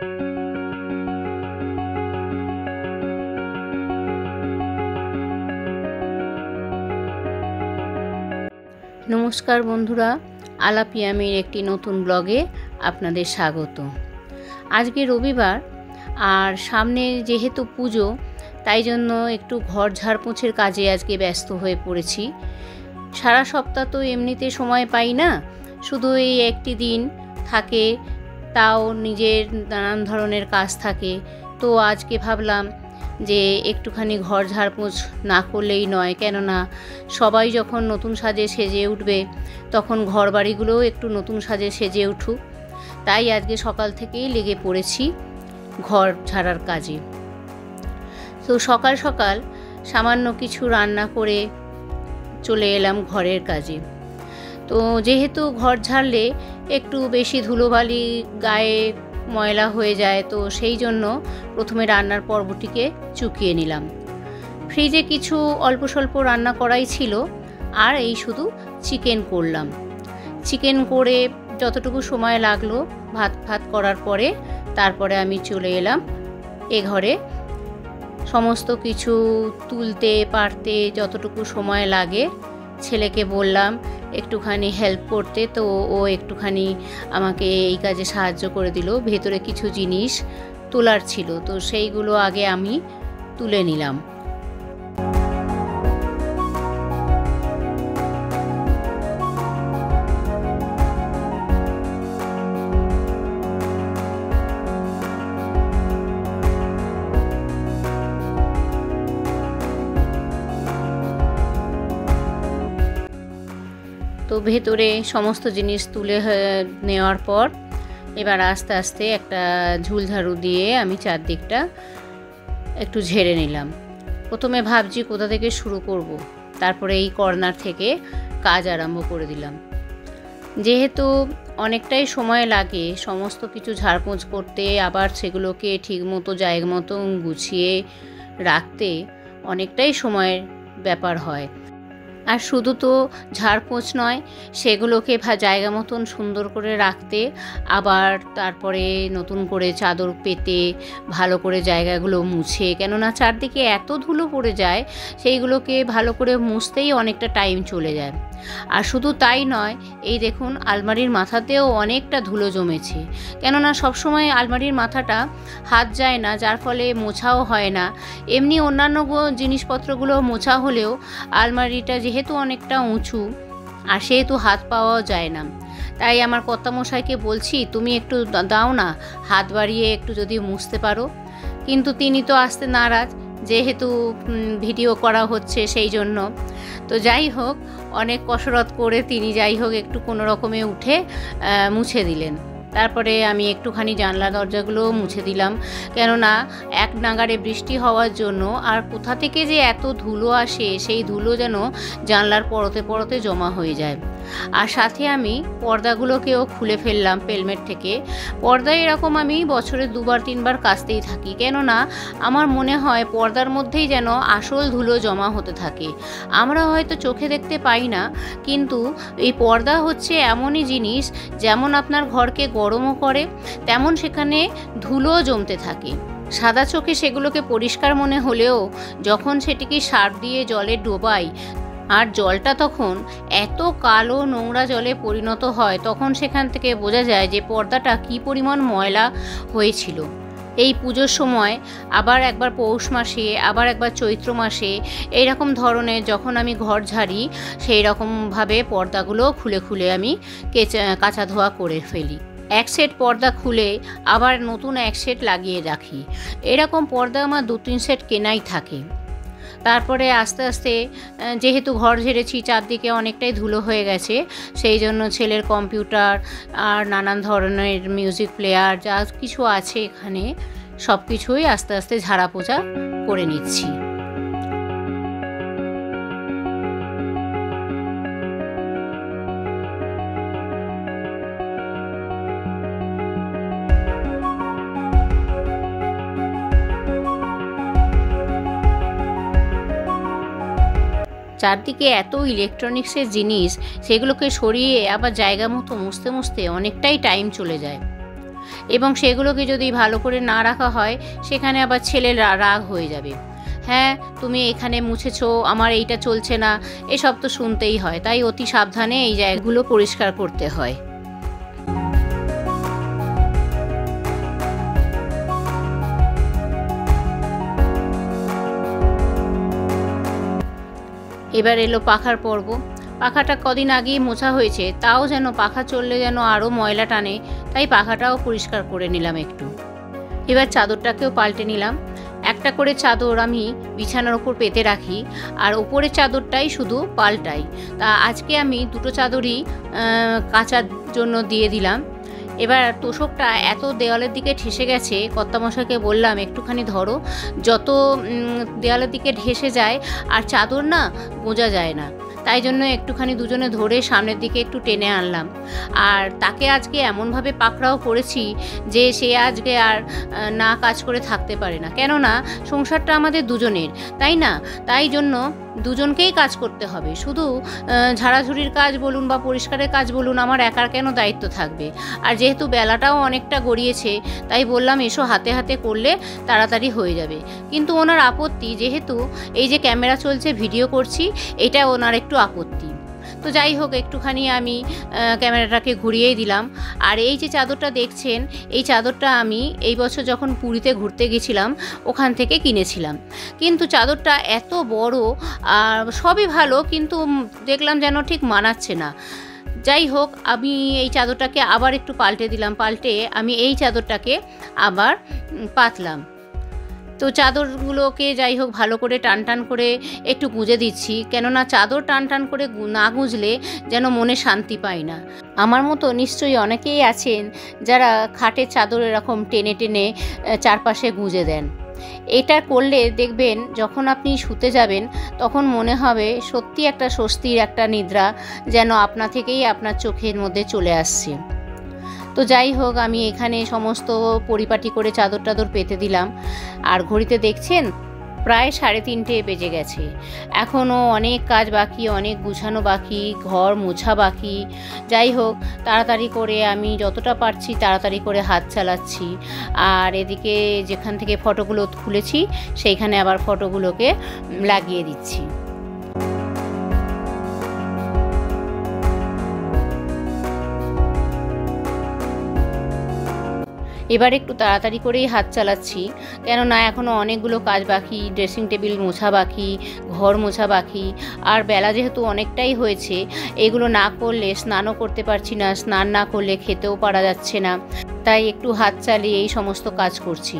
নমস্কার বন্ধুরা, আলাপিয়ামির একটি নতুন ব্লগে আপনাদের স্বাগত। আজকে রবিবার আর সামনে যেহেতু পুজো, তাই জন্য একটু ঘর ঝাড়পোঁছের কাজে আজকে ব্যস্ত হয়ে পড়েছি। সারা সপ্তাহ তো এমনিতে সময় পাই না, শুধু এই একটি দিন থাকে, তাও নিজের নানান ধরনের কাজ থাকে। তো আজকে ভাবলাম যে একটুখানি ঘর ঝাড়পোঁছ না করলেই নয়, কেননা সবাই যখন নতুন সাজে সেজে উঠবে তখন ঘর বাড়িগুলোও একটু নতুন সাজে সেজে উঠুক। তাই আজকে সকাল থেকেই লেগে পড়েছি ঘর ঝাড়ার কাজে। তো সকাল সকাল সামান্য কিছু রান্না করে চলে এলাম ঘরের কাজে। তো যেহেতু ঘর ঝাড়লে একটু বেশি ধুলোবালি গায়ে ময়লা হয়ে যায়, তো সেই জন্য প্রথমে রান্নার পর্বটিকে চুকিয়ে নিলাম। ফ্রিজে কিছু অল্প স্বল্প রান্না করাই ছিল, আর এই শুধু চিকেন করলাম। চিকেন করে যতটুকু সময় লাগলো ভাত করার পরে, তারপরে আমি চলে এলাম এ ঘরে। সমস্ত কিছু তুলতে পারতে যতটুকু সময় লাগে ছেলেকে বললাম একটুখানি হেল্প করতে, তো ও একটুখানি আমাকে এই কাজে সাহায্য করে দিল। ভেতরে কিছু জিনিস তোলার ছিল, তো সেইগুলো আগে আমি তুলে নিলাম। তো ভেতরে সমস্ত জিনিস তুলে নেওয়ার পর এবার আস্তে আস্তে একটা ঝুল ঝাড়ু দিয়ে আমি চারদিকটা একটু ঝেড়ে নিলাম। প্রথমে ভাবছি কোথা থেকে শুরু করব, তারপরে এই কর্নার থেকে কাজ আরম্ভ করে দিলাম। যেহেতু অনেকটাই সময় লাগে সমস্ত কিছু ঝাড়পোঁছ করতে, আবার সেগুলোকে ঠিকমতো জায়গা মতো গুছিয়ে রাখতে অনেকটাই সময়ের ব্যাপার হয়। আর শুধু তো ঝাড়পোঁছ নয়, সেগুলোকে জায়গা মতন সুন্দর করে রাখতে, আবার তারপরে নতুন করে চাদর পেতে ভালো করে জায়গাগুলো মুছে, কেননা চারদিকে এত ধুলো পড়ে যায়, সেইগুলোকে ভালো করে মুছতেই অনেকটা টাইম চলে যায়। আর শুধু তাই নয়, এই দেখুন আলমারির মাথাতেও অনেকটা ধুলো জমেছে, কেননা সবসময় আলমারির মাথাটা হাত যায় না, যার ফলে মোছাও হয় না। এমনি অন্যান্য জিনিসপত্রগুলো মোছা হলেও আলমারিটা যেহেতু অনেকটা উঁচু, আর সেহেতু হাত পাওয়াও যায় না। তাই আমার কর্তামশাইকে বলছি, তুমি একটু দাও না, হাত বাড়িয়ে একটু যদি মুছতে পারো। কিন্তু তিনি তো আসতে নারাজ, যেহেতু ভিডিও করা হচ্ছে সেই জন্য। তো যাই হোক, অনেক কসরত করে তিনি যাই হোক একটু কোনো রকমে উঠে মুছে দিলেন। তারপরে আমি একটুখানি জানলা দরজাগুলোও মুছে দিলাম, কেননা এক নাগাড়ে বৃষ্টি হওয়ার জন্য আর কোথা থেকে যে এত ধুলো আসে, সেই ধুলো যেন জানলার পরতে পরতে জমা হয়ে যায়। আর সাথে আমি পর্দাগুলোকেও খুলে ফেললাম পেলমেট থেকে। পর্দা এরকম আমি বছরে 2-3 বার কাচতেই থাকি, কেননা আমার মনে হয় পর্দার মধ্যেই যেন আসল ধুলো জমা হতে থাকে। আমরা হয়তো চোখে দেখতে পাই না, কিন্তু এই পর্দা হচ্ছে এমনই জিনিস, যেমন আপনার ঘরকে গরমও করে, তেমন সেখানে ধুলোও জমতে থাকে। সাদা চোখে সেগুলোকে পরিষ্কার মনে হলেও যখন সেটিকে সার্ফ দিয়ে জলে ডোবাই, আর জলটা তখন এত কালো নোংরা জলে পরিণত হয়, তখন সেখান থেকে বোঝা যায় যে পর্দাটা কী পরিমাণ ময়লা হয়েছিল। এই পুজোর সময়, আবার একবার পৌষ মাসে, আবার একবার চৈত্র মাসে, এইরকম ধরনের যখন আমি ঘর ঝাড়ি, সেই রকমভাবে পর্দাগুলো খুলে খুলে আমি কাচা ধোয়া করে ফেলি। এক সেট পর্দা খুলে আবার নতুন এক সেট লাগিয়ে রাখি। এরকম পর্দা আমার 2-3 সেট কেনাই থাকে। তারপরে আস্তে আস্তে যেহেতু ঘর ঝেড়েছি, চারদিকে অনেকটাই ধুলো হয়ে গেছে, সেই জন্য ছেলের কম্পিউটার আর নানান ধরনের মিউজিক প্লেয়ার যা কিছু আছে এখানে, সব কিছুই আস্তে আস্তে ঝাড়া পোছা করে নিচ্ছি। চারদিকে এত ইলেকট্রনিক্সের জিনিস, সেগুলোকে সরিয়ে আবার জায়গা মতো মুছতে মুছতে অনেকটাই টাইম চলে যায়। এবং সেগুলোকে যদি ভালো করে না রাখা হয় সেখানে আবার ছেলের রাগ হয়ে যাবে। হ্যাঁ, তুমি এখানে মুছেছো, আমার এইটা চলছে না, এসব তো শুনতেই হয়। তাই অতি সাবধানে এই জায়গাগুলো পরিষ্কার করতে হয়। এবার এলো পাখার পর্ব। পাখাটা কদিন আগেই মোছা হয়েছে, তাও যেন পাখা চললে যেন আরও ময়লা টানে, তাই পাখাটাও পরিষ্কার করে নিলাম একটু। এবার চাদরটাকেও পাল্টে নিলাম। একটা করে চাদর আমি বিছানার ওপর পেতে রাখি, আর ওপরের চাদরটাই শুধু পাল্টাই। তা আজকে আমি দুটো চাদরই কাচার জন্য দিয়ে দিলাম। এবার তোষকটা এত দেওয়ালের দিকে ঠেসে গেছে, কর্তামশাইকে বললাম একটুখানি ধরো, যত দেওয়ালের দিকে ঠেসে যায় আর চাদর না গোঁজা যায় না, তাই জন্য একটুখানি দুজনে ধরে সামনের দিকে একটু টেনে আনলাম। আর তাকে আজকে এমনভাবে পাকড়াও করেছি যে সে আজকে আর না কাজ করে থাকতে পারে না, কেননা সংসারটা আমাদের দুজনের, তাই না? তাই জন্য দুজনকেই কাজ করতে হবে। শুধু ঝাড়াঝুড়ির কাজ বলুন বা পরিষ্কারের কাজ বলুন আমার একার কেন দায়িত্ব থাকবে। আর যেহেতু বেলাটাও অনেকটা গড়িয়েছে, তাই বললাম এসো হাতে হাতে করলে তাড়াতাড়ি হয়ে যাবে। কিন্তু ওনার আপত্তি, যেহেতু এই যে ক্যামেরা চলছে ভিডিও করছি, এটা ওনার একটু আপত্তি। তো যাই হোক, একটুখানি আমি ক্যামেরাটাকে ঘুরিয়েই দিলাম। আর এই যে চাদরটা দেখছেন, এই চাদরটা আমি এই বছর যখন পুরীতে ঘুরতে গেছিলাম ওখান থেকে কিনেছিলাম। কিন্তু চাদরটা এত বড়, আর সবই ভালো, কিন্তু দেখলাম যেন ঠিক মানাচ্ছে না। যাই হোক, আমি এই চাদরটাকে আবার একটু পাল্টে দিলাম। পাল্টে আমি এই চাদরটাকে আবার পাতলাম। তো চাদরগুলোকে যাই হোক ভালো করে টান টান করে একটু গুঁজে দিচ্ছি, কেননা চাদর টান টান করে না গুঁজলে যেন মনে শান্তি পায় না। আমার মতো নিশ্চয়ই অনেকেই আছেন যারা খাটের চাদর এরকম টেনে টেনে চারপাশে গুঁজে দেন। এটা করলে দেখবেন যখন আপনি শুতে যাবেন তখন মনে হবে সত্যি একটা স্বস্তির একটা নিদ্রা যেন আপনা থেকেই আপনার চোখের মধ্যে চলে আসছে। তো যাই হোক, আমি এখানে সমস্ত পরিপাটি করে চাদর টাদর পেতে দিলাম। আর ঘড়িতে দেখছেন প্রায় 3:30 বেজে গেছে। এখনও অনেক কাজ বাকি, অনেক গুছানো বাকি, ঘর মোছা বাকি। যাই হোক, তাড়াতাড়ি করে আমি যতটা পারছি তাড়াতাড়ি করে হাত চালাচ্ছি। আর এদিকে যেখান থেকে ফটোগুলো খুলেছি সেইখানে আবার ফটোগুলোকে লাগিয়ে দিচ্ছি। এবার একটু তাড়াতাড়ি করেই হাত চালাচ্ছি, কেননা এখনও অনেকগুলো কাজ বাকি, ড্রেসিং টেবিল মোছা বাকি, ঘর মোছা বাকি। আর বেলা যেহেতু অনেকটাই হয়েছে, এগুলো না করলে স্নানও করতে পারছি না, স্নান না করলে খেতেও পারা যাচ্ছে না, তাই একটু হাত চালিয়ে এই সমস্ত কাজ করছি।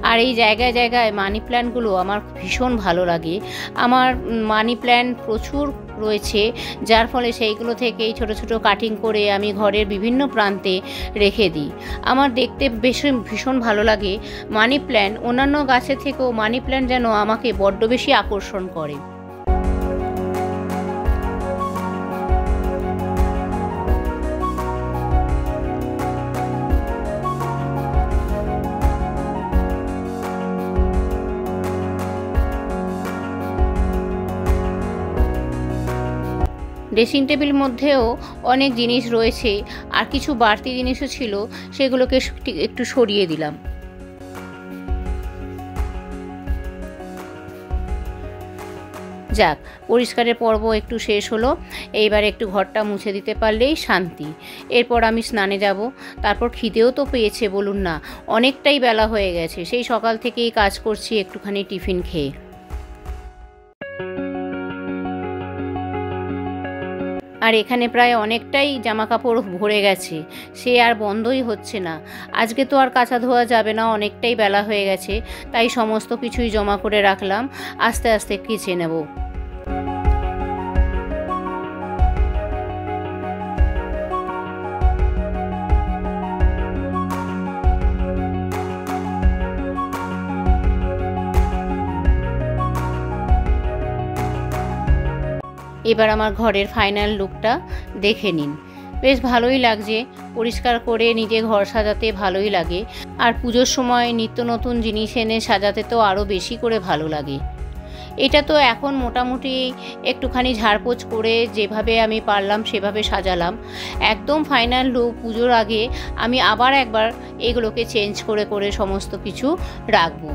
আর এই জায়গায় জায়গায় মানি প্ল্যান্টগুলো আমার ভীষণ ভালো লাগে। আমার মানি প্ল্যান্ট প্রচুর রয়েছে, যার ফলে সেইগুলো থেকেই ছোট ছোট কাটিং করে আমি ঘরের বিভিন্ন প্রান্তে রেখে দিই। আমার দেখতে ভীষণ ভালো লাগে মানি প্ল্যান্ট। অন্যান্য গাছের থেকেও মানি প্ল্যান্ট যেন আমাকে বড্ড বেশি আকর্ষণ করে। ড্রেসিং টেবিল মধ্যেও অনেক জিনিস রয়েছে, আর কিছু বাড়তি জিনিসও ছিল, সেগুলোকে একটু সরিয়ে দিলাম। যাক, পরিষ্কারের পর্ব একটু শেষ হলো। এইবার একটু ঘরটা মুছে দিতে পারলেই শান্তি। এরপর আমি স্নানে যাব। তারপর খিদেও তো পেয়েছে বলুন না, অনেকটাই বেলা হয়ে গেছে। সেই সকাল থেকেই কাজ করছি একটুখানি টিফিন খেয়ে। আর এখানে প্রায় অনেকটাই জামা কাপড় ভরে গেছে, সে আর বন্ধই হচ্ছে না। আজকে তো আর কাচা ধোয়া যাবে না, অনেকটাই বেলা হয়ে গেছে, তাই সমস্ত কিছুই জমা করে রাখলাম, আস্তে আস্তে কেচে নেব। এবার আমার ঘরের ফাইনাল লুকটা দেখে নিন। বেশ ভালোই লাগছে, পরিষ্কার করে নিজে ঘর সাজাতে ভালোই লাগে। আর পুজোর সময় নিত্য নতুন জিনিস এনে সাজাতে তো আরও বেশি করে ভালো লাগে। এটা তো এখন মোটামুটি একটুখানি ঝাড়পোছ করে যেভাবে আমি পারলাম সেভাবে সাজালাম। একদম ফাইনাল লুক পুজোর আগে আমি আবার একবার এগুলোকে চেঞ্জ করে করে সমস্ত কিছু রাখবো।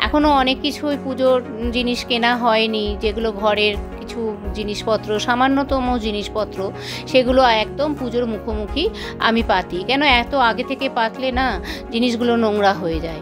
এখনও অনেক কিছুই পুজোর জিনিস কেনা হয়নি, যেগুলো ঘরের কিছু জিনিসপত্র, সামান্যতম জিনিসপত্র, সেগুলো একদম পুজোর মুখোমুখি আমি পাতি। কেন এত আগে থেকে পাতলে না জিনিসগুলো নোংরা হয়ে যায়।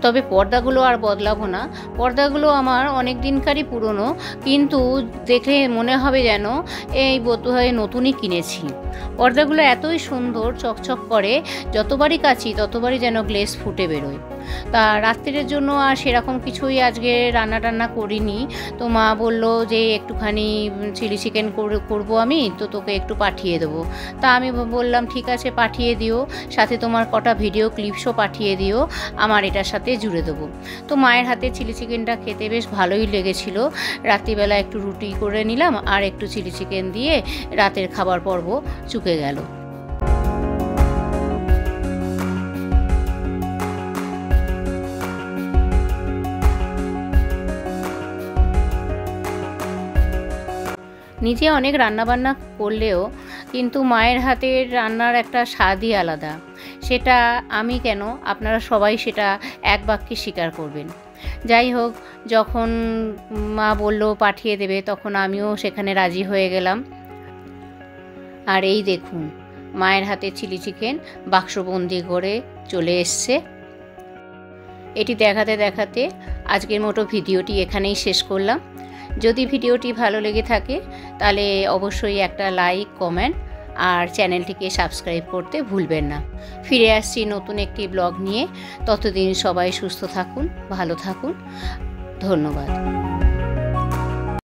তবে পর্দাগুলো আর বদলাবো না, পর্দাগুলো আমার অনেক দিনকারই পুরনো, কিন্তু দেখলে মনে হবে যেন এই বোধহয় নতুনই কিনেছি। পর্দাগুলো এতই সুন্দর, চকচক করে, যতবারই কাচি ততবারই যেন গ্লেজ ফুটে বেরোয়। তা রাত্রির জন্য আর সেরকম কিছুই আজকে রান্না টান্না করিনি। তো মা বলল যে একটুখানি চিলি চিকেন করবো আমি, তো তোকে একটু পাঠিয়ে দেবো। তা আমি বললাম ঠিক আছে পাঠিয়ে দিও, সাথে তোমার কটা ভিডিও ক্লিপসও পাঠিয়ে দিও, আমার এটার সাথে জুড়ে দেবো। তো মায়ের হাতে চিলি চিকেনটা খেতে বেশ ভালোই লেগেছিল। রাত্রিবেলা একটু রুটি করে নিলাম আর একটু চিলি চিকেন দিয়ে রাতের খাবার পর্ব চুকে গেল। নিজে অনেক রান্নাবান্না করলেও কিন্তু মায়ের হাতের রান্নার একটা স্বাদই আলাদা। সেটা আমি কেন, আপনারা সবাই সেটা এক বাক্যে স্বীকার করবেন। যাই হোক, যখন মা বলল পাঠিয়ে দেবে তখন আমিও সেখানে রাজি হয়ে গেলাম। আর এই দেখুন মায়ের হাতে চিলি চিকেন বাক্সবন্দি করে চলে এসছে। এটি দেখাতে দেখাতে আজকের মতো ভিডিওটি এখানেই শেষ করলাম। যদি ভিডিওটি ভালো লেগে থাকে তাহলে অবশ্যই একটা লাইক, কমেন্ট আর চ্যানেলটিকে সাবস্ক্রাইব করতে ভুলবেন না। ফিরে আসছি নতুন একটি ব্লগ নিয়ে। ততদিন সবাই সুস্থ থাকুন, ভালো থাকুন। ধন্যবাদ।